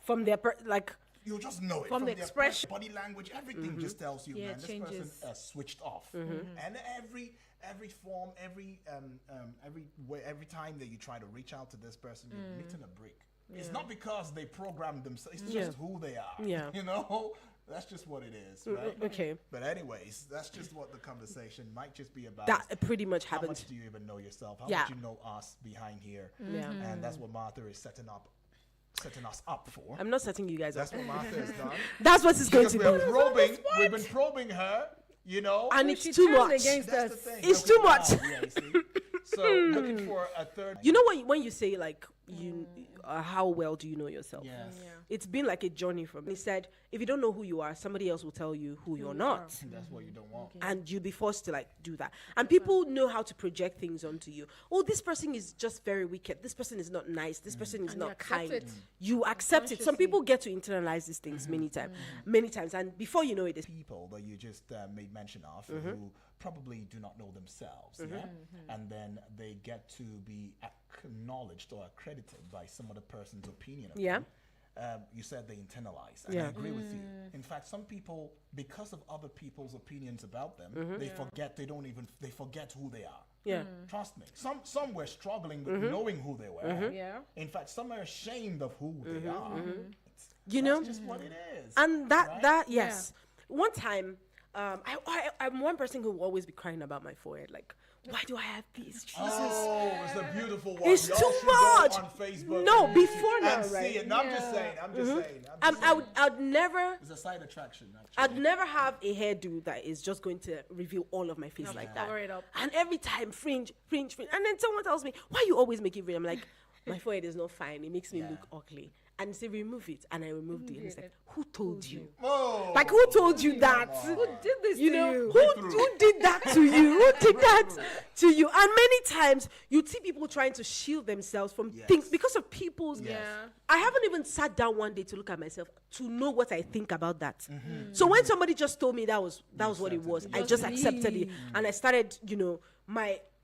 from their you'll just know it from the their expression, body language, everything just tells you, man, this changes. person switched off. And every form, every way, every time that you try to reach out to this person, you're meeting a brick. It's not because they programmed themselves; it's just who they are. Yeah. You know, that's just what it is, right? Okay. But anyways, that's just what the conversation might just be about. That pretty much How happens. much do you even know yourself? How Yeah. much you know us behind here? Yeah. And that's what Martha is setting us up for. I'm not setting you guys That's up. what Martha has done. That's what it's going to We've be. been probing her, you know. And she it's too turned much. against That's us. the thing. It's too much. Yeah, you see? So looking for a third. You know when you say like how well do you know yourself? Yes. It's been like a journey for me. He said, if you don't know who you are, somebody else will tell you who you're not. That's what you don't want. And you'll be forced to like do that. And people know how to project things onto you. Oh, this person is just very wicked. This person is not nice. This person is And you not accept kind. it. You accept it. Some Consciously. people get to internalize these things many times. And before you know it, it's People that you just made mention of who probably do not know themselves, yeah? And then they get to be acknowledged or accredited by some other person's opinion of Yeah. them. You said they internalize, and Yeah. I agree with you. In fact, some people, because of other people's opinions about them, they forget who they are. yeah. Trust me. Some were struggling with knowing who they were. Yeah. In fact, some are ashamed of who they are. You know? That's just what it is. And right? that yes. One time, I'm one person who will always be crying about my forehead. Like, why do I have this? Jesus. Oh, it's a beautiful one. It's Y'all too should go much. on Facebook No, and before now, and see right? it. No, I'm just saying. I'm just saying. I'd never It's a side attraction, actually. I'd never have a hairdo that is just going to reveal all of my face like that. cover it up. And every time fringe. And then someone tells me, why you always make it fringe? I'm like, my forehead is not fine. It makes me look ugly. And say, remove it. And I removed it. And it's like, who told you? Whoa. Like, who told you that? Who did this You to know, you? who did that to you? Who did that to you? And many times you see people trying to shield themselves from things because of people's. Yes. Yeah. I haven't even sat down one day to look at myself to know what I think about that. So when somebody just told me that was what it was, I just accepted it, and I started.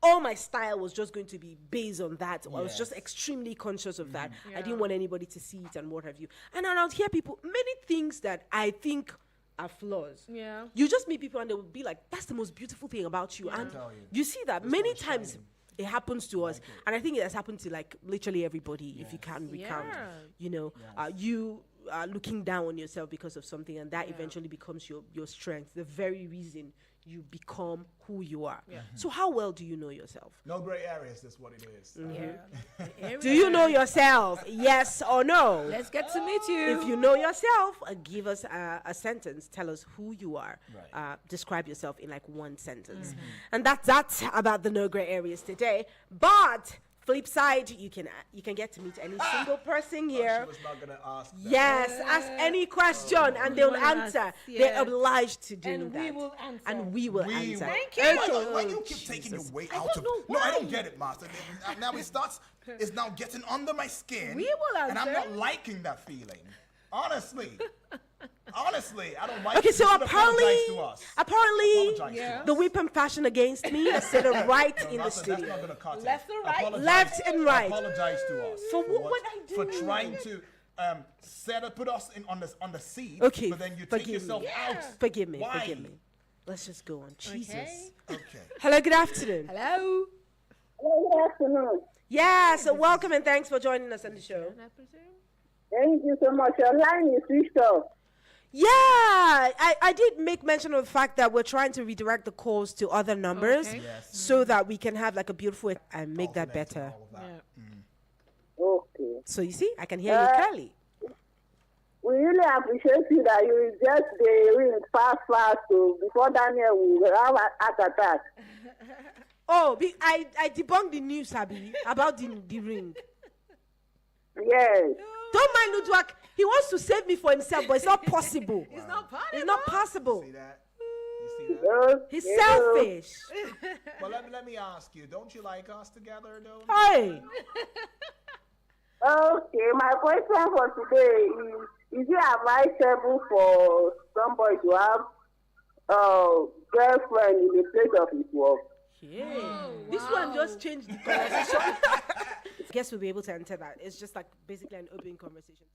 All my style was just going to be based on that. I was just extremely conscious of that. I didn't want anybody to see it and what have you. And I would hear people, many things that I think are flaws. Yeah. You just meet people and they will be like, that's the most beautiful thing about you. And tell you. you see that many times it happens to us. And I think it has happened to like literally everybody, if you can recount. Yeah. You know, you are looking down on yourself because of something, and that eventually becomes your strength, the very reason you become who you are. So how well do you know yourself? No gray areas, that's what it is. Yeah. Do you know yourself? Yes or no? Let's get to meet you. If you know yourself, give us a sentence. Tell us who you are. Right. Describe yourself in like one sentence. And that's about the no gray areas today. But flip side, you can get to meet any single person She here. was not gonna ask that. Yes, ask any question and they'll wanna ask, answer. yeah. They're obliged to do And that. we will answer. And we will We answer. will- Thank you. Why you keep taking your way out don't of? know No, I why. don't get it, Master. Now it starts. It's now getting under my skin. We will And I'm answer. not liking that feeling. Honestly, I don't like. Okay, it. so You should apologize to us. apparently, Apologize to us. the whipping fashion against me is set up right No, in the that's studio. not gonna cut it. Left or right? Apologize- Left and right. Apologize to us For what I for do? trying to put us on the seat. Okay, but then you take forgive yourself me. out. Forgive me, Why? forgive me. Let's just go on. Jesus. Okay. Hello, good afternoon. Hello. Good afternoon. Yeah, so welcome and thanks for joining us on the show. Thank you so much. Your line is switched off. Yeah, I did make mention of the fact that we're trying to redirect the calls to other numbers Okay. Yes. so that we can have like a beautiful and make that Alternate and better. all of that. Yeah. Okay. So you see, I can hear you clearly. We really appreciate you that you just the ring fast so before Daniel will have a heart attack. Oh, I debunked the news, Abby, about the ring. Yes. Don't mind Ludwak. He wants to save me for himself, but it's not possible. It's not possible. It's not possible. See that? You see that? Okay. He's selfish. Well, let me ask you. Don't you like us together, though? Hey, Okay, my question for today is it advisable for somebody to have a girlfriend in the place of his work? this one just changed the conversation. Guess we'll be able to answer that. It's just like basically an open conversation.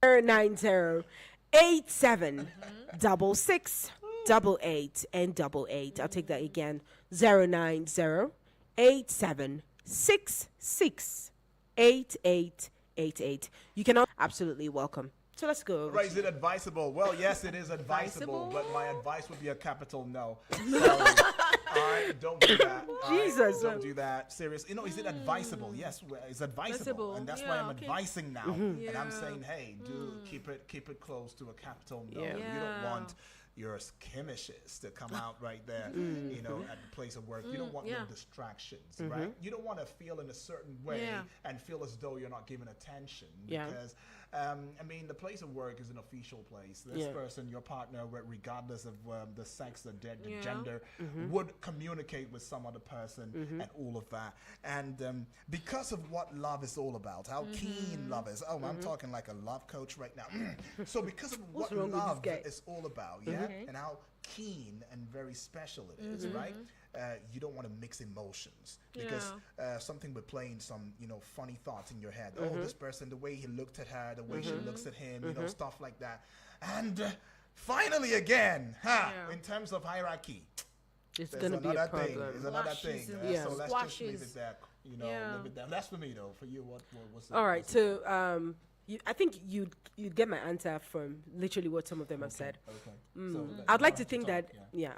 090-8766-88 and 88. I'll take that again. 090-8766-8888. You can absolutely welcome. So let's go. Right, is it advisable? Well, yes, it is advisable, but my advice would be a capital no. So, all right, don't do that. All right? Jesus. Don't do that. Serious. Is it advisable? Yes, it's advisable, and that's why I'm advising now. And I'm saying, hey, do keep it close to a capital no. Yeah. You don't want your schemishes to come out right there, you know, at the place of work. You don't want no distractions, right? You don't want to feel in a certain way and feel as though you're not giving attention because, I mean, the place of work is an official place. This person, your partner, regardless of the sex, the gender, would communicate with some other person and all of that. And because of what love is all about, how keen love is. Oh, I'm talking like a love coach right now. So because of what love is all about, and how keen and very special it is, right? You don't want to mix emotions because something with playing some, you know, funny thoughts in your head. Oh, this person, the way he looked at her, the way she looks at him, you know, stuff like that. And finally, again, in terms of hierarchy, it's going to be a problem. It's another thing. So let's just leave it there. You know, leave it there. That's for me though. For you, what's all right? So I think you get my answer from literally what some of them have said. Okay. So I'd like to think that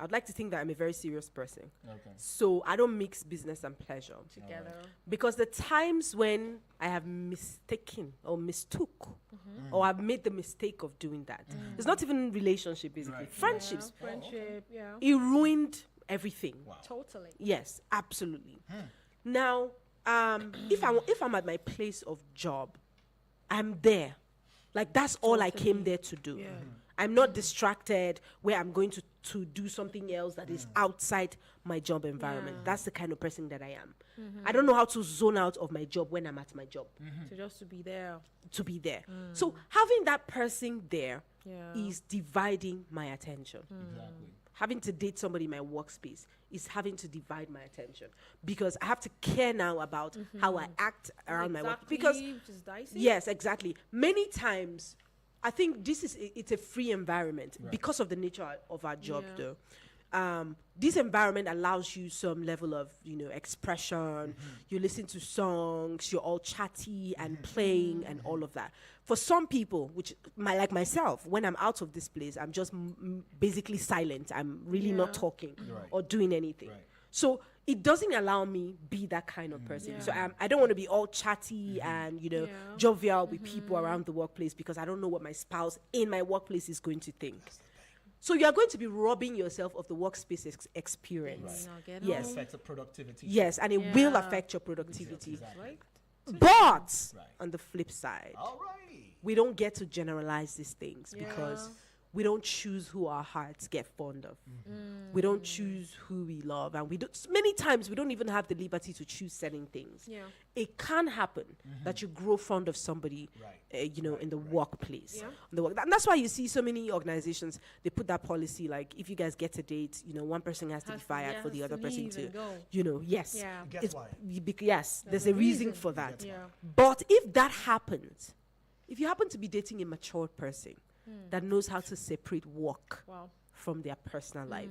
I'd like to think that I'm a very serious person. Okay. So I don't mix business and pleasure together. Because the times when I have mistaken or mistook or I've made the mistake of doing that, it's not even relationship basically, friendships. Friendship, It ruined everything. Wow. Totally. Yes, absolutely. Now, if I'm at my place of job, I'm there. Like, that's all I came there to do. I'm not distracted where I'm going to do something else that is outside my job environment. That's the kind of person that I am. I don't know how to zone out of my job when I'm at my job. So just to be there. So having that person there is dividing my attention. Exactly. Having to date somebody in my workspace is having to divide my attention because I have to care now about how I act around my work. Because which is dicey. yes, exactly. Many times, I think it's a free environment because of the nature of our job, though. This environment allows you some level of, you know, expression. You listen to songs. You're all chatty and playing and all of that. For some people, like myself, when I'm out of this place, I'm just basically silent. I'm really not talking or doing anything. So it doesn't allow me be that kind of person. So I don't want to be all chatty and, you know, jovial with people around the workplace because I don't know what my spouse in my workplace is going to think. So you are going to be robbing yourself of the workspace experience. Yes. It affects the productivity. Yes, and it will affect your productivity. Exactly. But on the flip side, Alrighty. we don't get to generalize these things because we don't choose who our hearts get fond of. We don't choose who we love, and many times we don't even have the liberty to choose certain things. It can happen that you grow fond of somebody, you know, in the workplace. And that's why you see so many organizations, they put that policy, like, if you guys get a date, you know, one person has to be fired for the other person to, you know, yes. Guess why? Yes, there's a reason for that. But if that happens, if you happen to be dating a matured person that knows how to separate work from their personal life,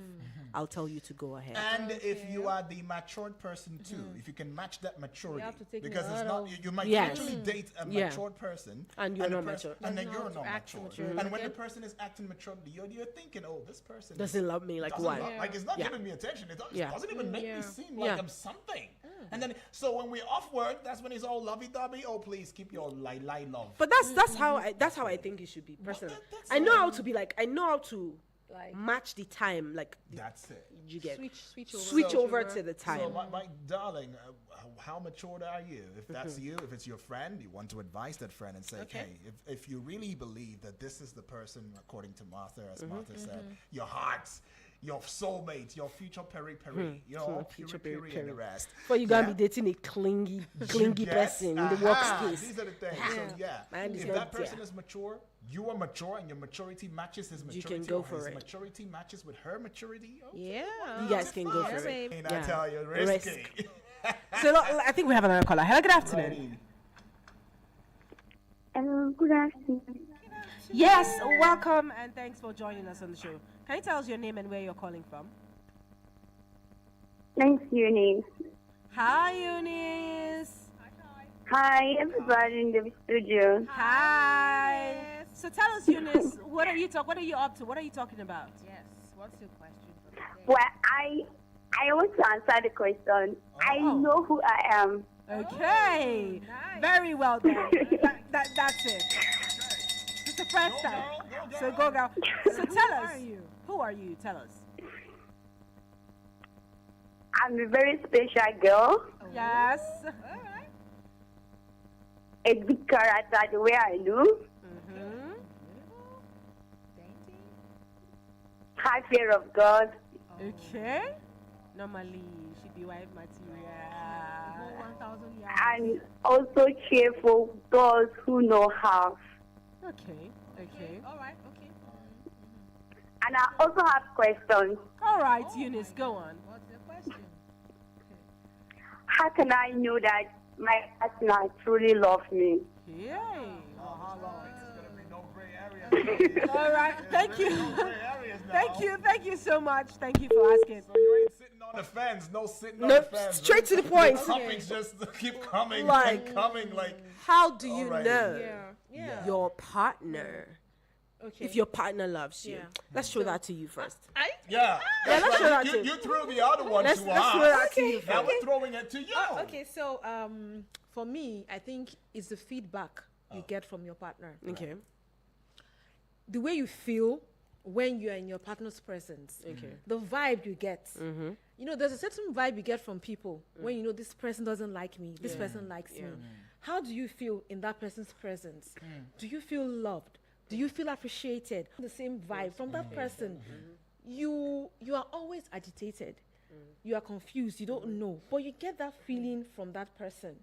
I'll tell you to go ahead. And if you are the matured person too, if you can match that maturity, have to take because a it's lot not, of- you might Yes. actually date a matured person, And you're the not pers- mature. and then Not you're not act mature. mature. And when Okay. the person is acting maturely, you're thinking, oh, this person Doesn't love me, like doesn't why? love- like, it's not Yeah. giving me attention. It Yeah. doesn't even make me seem like Yeah. I'm something. And then, so when we're off work, that's when it's all lovey-dovey. Oh, please keep your lie love. But that's how I think it should be personally. that's I know how to be like, I know how to Like match the time, like That's it. you get switch over to the So, time. my darling, how mature are you? If that's you, if it's your friend, you want to advise that friend and say, hey, if you really believe that this is the person, according to Martha, as Martha said, your hearts, your soulmate, your future peri-peri, your future peri-peri and the rest. But you gotta be dating a clingy person in the workspace. These are the things. So, Man, if it's that not- person is mature, you are mature, and your maturity matches his maturity, can go or for his it. maturity matches with her maturity. Yeah. You guys can go Yeah, for it. babe. I tell you, Risk. risky. So I think we have another caller. Hello, good afternoon. Good afternoon. Yes, welcome and thanks for joining us on the show. Can you tell us your name and where you're calling from? Thanks, Eunice. Hi, Eunice. Hi, everybody in the studio. Hi. So tell us, Eunice, what are you up to? What are you talking about? Yes. What's your question for the day? Well, I want to answer the question. I know who I am. Okay. nice. Very well done. That's it. It's the first time. So go, girl. So tell us. Who are you? Tell us. I'm a very special girl, Yes. All right. a big character the way I look, Mm-hmm. Dainty. high fear of God, Okay. Normally, she'd be wife material. Go 1,000 yards. and also cheerful those who know how. Okay. Okay. All right. Okay. And I also have questions. All right, Eunice, go on. What's your question? How can I know that my partner truly loves me? Yay. There's gonna be no gray areas. All right. Thank you. No gray areas now. Thank you. Thank you so much. Thank you for asking. So you ain't sitting on the fence. No sitting on No, the fence. straight to the point. The topics just keep coming Like- and coming. Like, How do you Alrighty. know Yeah. your partner? Okay. If your partner loves you, Yeah. let's show that to you first. yeah. let's That's show right. that You, to- you threw the other one Let's to throw us. that to you Now first. we're throwing it to you. Okay. So for me, I think it's the feedback you get from your partner. Okay. The way you feel when you are in your partner's presence. Okay. The vibe you get. Mm-hmm. You know, there's a certain vibe you get from people when you know this person doesn't like me, this person likes Yeah. me. How do you feel in that person's presence? Do you feel loved? Do you feel appreciated? The same vibe from that person. You are always agitated. You are confused. You don't know, but you get that feeling from that person.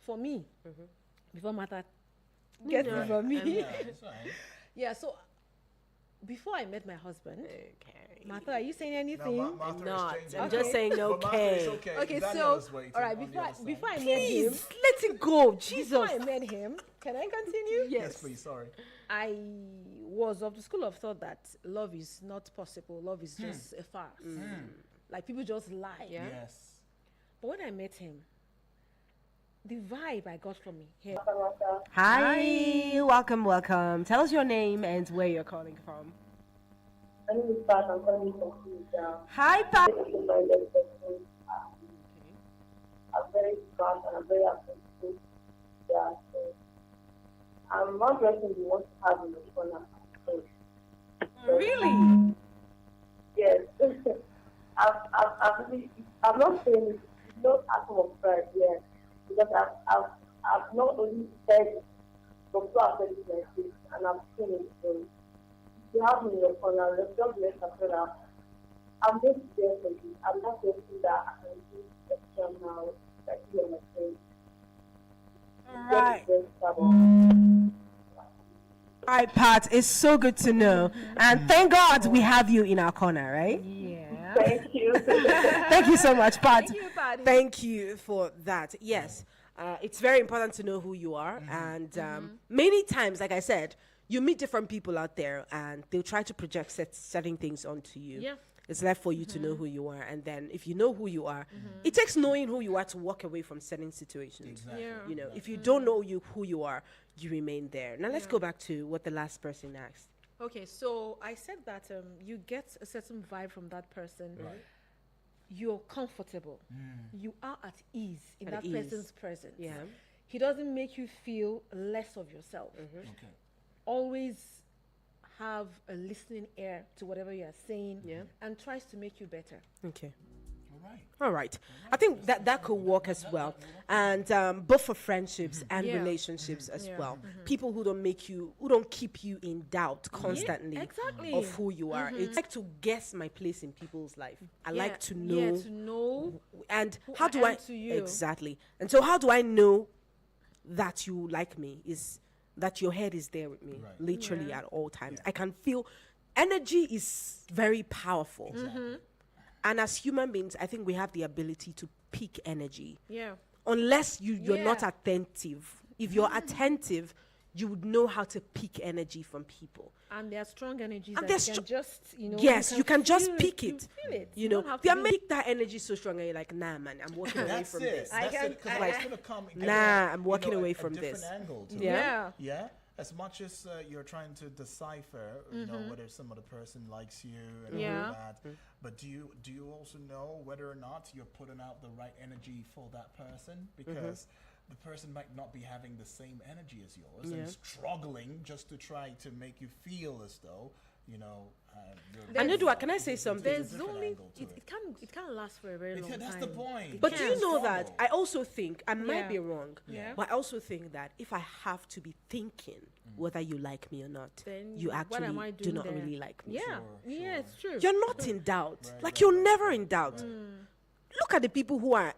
For me, before Martha gets it from me, Yeah, that's right. yeah. So before I met my husband, Okay. Martha, are you saying anything? No, Martha Not. is changing. I'm Okay. just saying But Martha is okay. Okay, Daniel is so waiting all right, on the before other side. before I met him, Please let it go, Jesus. before I met him, can I continue? Yes, please. Sorry. I was of the school of thought that love is not possible. Love is just a farce. Like people just lie. Yeah. Yes. But when I met him, the vibe I got from him. Hi. Welcome. Tell us your name and where you're calling from. My name is Pat. I'm calling from Tunisia. Hi, Pat. I'm very strong and I'm very appreciative. Yeah, so I'm not person you want to have in the corner. So, Really? yes. I'm not saying it's no atom of pride, yeah. Because I've not only said from two aspects like this and I've seen it. So if you have me in your corner, let's just let us know that I'm just there for you. I'm not saying that I can do extra now, like you on my face. All right. All right, Pat. It's so good to know. And thank God we have you in our corner, right? Yeah. Thank you. Thank you so much, Pat. Thank you, Patty. Thank you for that. Yes, it's very important to know who you are. And many times, like I said, you meet different people out there and they'll try to project certain things onto you. Yeah. It's left for you to know who you are. And then if you know who you are, it takes knowing who you are to walk away from certain situations. Exactly. Yeah. You know, if you don't know who you are, you remain there. Now let's go back to what the last person asked. Okay, so I said that you get a certain vibe from that person. Right. You're comfortable. You are at ease in At that ease. person's presence. Yeah. He doesn't make you feel less of yourself. Okay. Always have a listening ear to whatever you are saying. Yeah. And tries to make you better. Okay. All right. All right. I think that could work as well. And both for friendships and Yeah. relationships as Yeah. well. People who don't keep you in doubt constantly exactly. of who you are. It's like to guess my place in people's life. I like to know. Yeah, to know. And who how I do am I to you. exactly? And so how do I know that you like me? Is that your head is there with me, Right. literally Yeah. at all times. I can feel energy is very powerful. And as human beings, I think we have the ability to pick energy. Yeah. Unless you're not Yeah. attentive. If you're attentive, you would know how to pick energy from people. And there are strong energies And that there's you can just, Yes, you can just feel pick You it. feel it. You don't know, have they to are be- make that energy so strong, and you're like, nah, man, I'm walking away That's from it. this. That's can- it. Because I- it's gonna come. Nah, I'm walking away a from different this. angle to Yeah. it. Yeah. As much as you're trying to decipher, you know, whether some other person likes you and Yeah. all that, but do you also know whether or not you're putting out the right energy for that person? Because the person might not be having the same energy as yours and struggling just to try to make you feel as though, you know, And Udua, can I say something? There's only it can't last for a very long time. That's the point. But do Yeah. you know that Struggle. I also think, I might Yeah. be wrong, Yeah. but I also think that if I have to be thinking whether you like me or not, Then you what actually am I do doing not there? really like me. Yeah, yeah, it's true. You're not in doubt. Like you're never in doubt. Look at the people who are,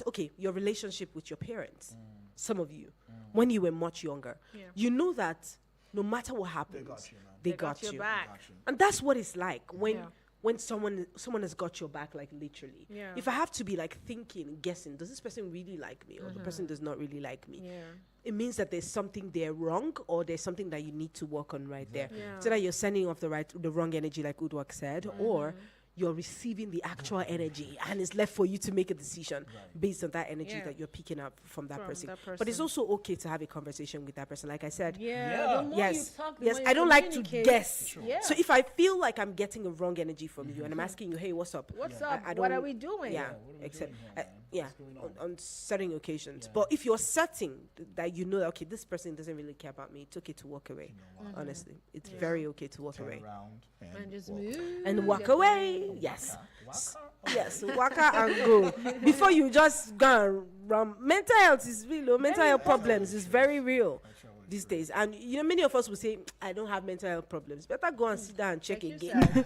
okay, your relationship with your parents. Some of you, when you were much younger, Yeah. you know that no matter what happens, got you, man. they They got your you. back. And that's what it's like when Yeah. when someone has got your back, like literally. Yeah. If I have to be like thinking, guessing, does this person really like me or the person does not really like me? Yeah. It means that there's something there wrong or there's something that you need to work on right there. Yeah. So that you're sending off the wrong energy, like Udwak said, or you're receiving the actual energy and it's left for you to make a decision based on that energy Yeah. that you're picking up from that From person. that But it's person. also okay to have a conversation with that person. Like I said, Yeah. The more yes, you talk, the yes. more you I don't like to communicate. guess. Yeah. So if I feel like I'm getting a wrong energy from you and I'm asking you, hey, what's up? What's I- up? I What are don't- we doing? Yeah, what are we except doing here, man? yeah, What's going on certain occasions. But if you're certain that you know that okay, this person doesn't really care about me, it's okay to walk away. Honestly, it's very okay to walk Turn away around And just walk. move. and walk your away. way. Yes. Waka. Yes, waka and go before you just go and run. Mental health is real. Mental health problems is very real these days. And you know, many of us will say, "I don't have mental health problems." Better go and sit down and check again.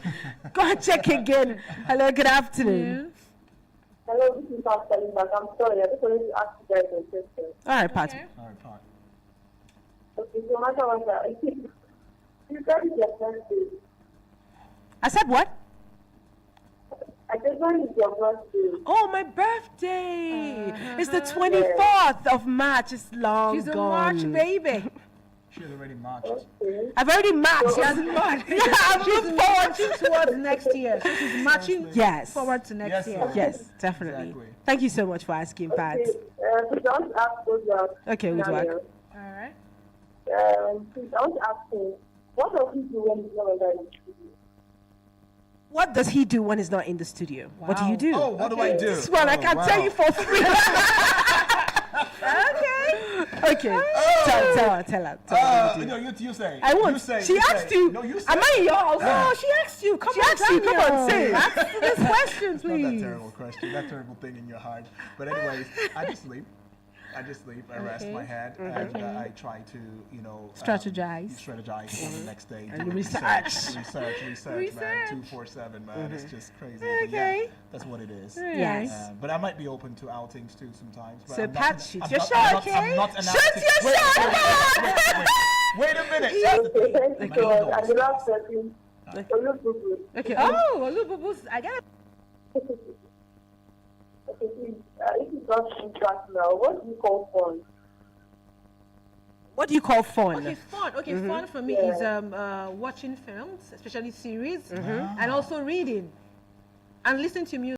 Go and check again. Hello, good afternoon. Hello, this is Pat calling back. I'm sorry, I just wanted to ask you guys a question. All right, Pat. Okay. All right, fine. Okay, so my question is, you said it's your birthday. I said what? I said, when is your birthday? Oh, my birthday! It's the 24th of March. It's long She's a gone. March baby. She has already marched. Okay. I've already marched. She hasn't marched. Yeah, I'm She's looking forward marching towards next year. So she's marching Yes. forward to next Yes, year. sir. Yes, definitely. Exactly. Thank you so much for asking, Pat. Okay, please, I want to ask those Okay, Udwak. scenarios. All right. Please, I want to ask him, what does he do when he's not under the studio? What does he do when he's not in the studio? What do you do? Oh, what do I do? This one I Oh, can wow. tell you for free. Okay. Tell her. Tell her what you do. No, you say. I won't. You say. She you asked say. you. No, you say. Am I in your house? Oh, she asked you. Come She on, asked you. Come on, Daniel. say it. Ask this question, It's not that please. terrible question, that terrible thing in your heart. But anyways, I just sleep. I rest my head, and I try to, you know, Strategize. strategize for the next day. And do research. research, man. 247, man. It's just crazy. But Okay. yeah, that's what it is. Yes. But I might be open to outings too sometimes. But So, I'm not- Pat, shoot I'm your not- shot, I'm not- okay? I'm not Shoot announcing- your wait, shot! Wait a minute. Okay, thank you My so much. ego. And the last person, Olububu. Okay. Oh, Olububus. I got Okay, please, if you don't interact now, what do you call fun? What do you call fun? Okay, fun. Okay, fun for me is watching films, especially series, and also reading and listening to music.